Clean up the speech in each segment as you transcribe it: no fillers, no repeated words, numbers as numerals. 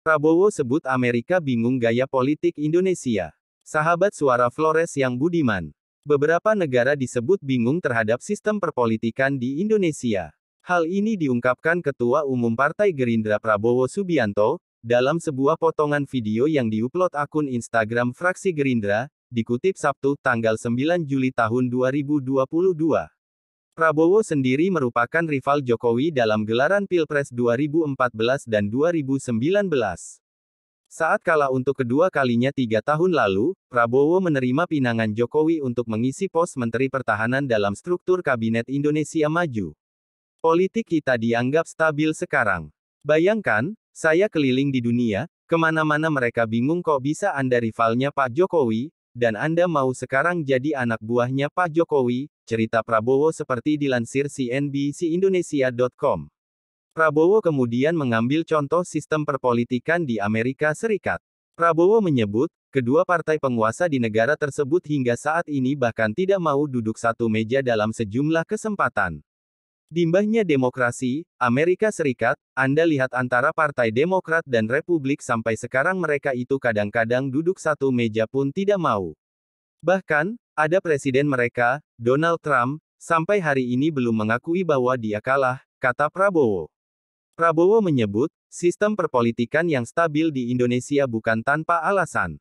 Prabowo sebut Amerika bingung gaya politik Indonesia. Sahabat Suara Flores yang budiman. Beberapa negara disebut bingung terhadap sistem perpolitikan di Indonesia. Hal ini diungkapkan Ketua Umum Partai Gerindra Prabowo Subianto, dalam sebuah potongan video yang diupload akun Instagram fraksi Gerindra, dikutip Sabtu, tanggal 9 Juli tahun 2022. Prabowo sendiri merupakan rival Jokowi dalam gelaran Pilpres 2014 dan 2019. Saat kalah untuk kedua kalinya 3 tahun lalu, Prabowo menerima pinangan Jokowi untuk mengisi pos Menteri Pertahanan dalam struktur Kabinet Indonesia Maju. Politik kita dianggap stabil sekarang. Bayangkan, saya keliling di dunia, kemana-mana mereka bingung kok bisa Anda rivalnya Pak Jokowi, dan Anda mau sekarang jadi anak buahnya Pak Jokowi, cerita Prabowo seperti dilansir CNBC-Indonesia.com. Prabowo kemudian mengambil contoh sistem perpolitikan di Amerika Serikat. Prabowo menyebut, kedua partai penguasa di negara tersebut hingga saat ini bahkan tidak mau duduk satu meja dalam sejumlah kesempatan. Dimbahnya demokrasi, Amerika Serikat, Anda lihat antara Partai Demokrat dan Republik sampai sekarang mereka itu kadang-kadang duduk satu meja pun tidak mau. Bahkan, ada presiden mereka, Donald Trump, sampai hari ini belum mengakui bahwa dia kalah, kata Prabowo. Prabowo menyebut, sistem perpolitikan yang stabil di Indonesia bukan tanpa alasan.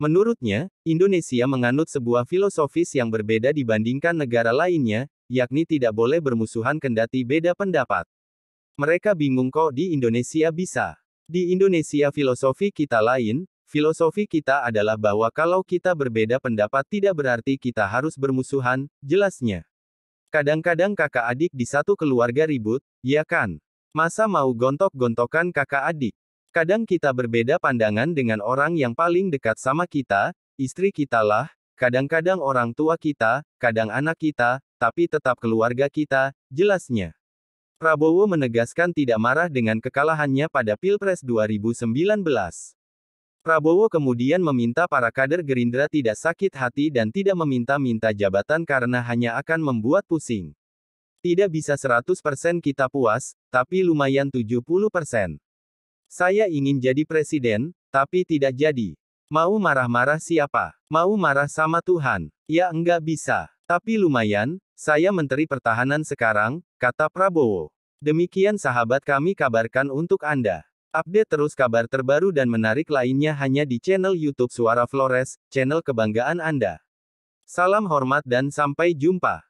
Menurutnya, Indonesia menganut sebuah filosofis yang berbeda dibandingkan negara lainnya, yakni tidak boleh bermusuhan kendati beda pendapat. Mereka bingung kok di Indonesia bisa. Di Indonesia filosofi kita lain, filosofi kita adalah bahwa kalau kita berbeda pendapat tidak berarti kita harus bermusuhan, jelasnya. Kadang-kadang kakak adik di satu keluarga ribut, ya kan? Masa mau gontok-gontokan kakak adik? Kadang kita berbeda pandangan dengan orang yang paling dekat sama kita, istri kita lah, kadang-kadang orang tua kita, kadang anak kita, tapi tetap keluarga kita, jelasnya. Prabowo menegaskan tidak marah dengan kekalahannya pada Pilpres 2019. Prabowo kemudian meminta para kader Gerindra tidak sakit hati dan tidak meminta-minta jabatan karena hanya akan membuat pusing. Tidak bisa 100% kita puas, tapi lumayan 70%. Saya ingin jadi presiden, tapi tidak jadi. Mau marah-marah siapa? Mau marah sama Tuhan? Ya enggak bisa. Tapi lumayan, saya Menteri Pertahanan sekarang, kata Prabowo. Demikian sahabat kami kabarkan untuk Anda. Update terus kabar terbaru dan menarik lainnya hanya di channel YouTube Suara Flores, channel kebanggaan Anda. Salam hormat dan sampai jumpa.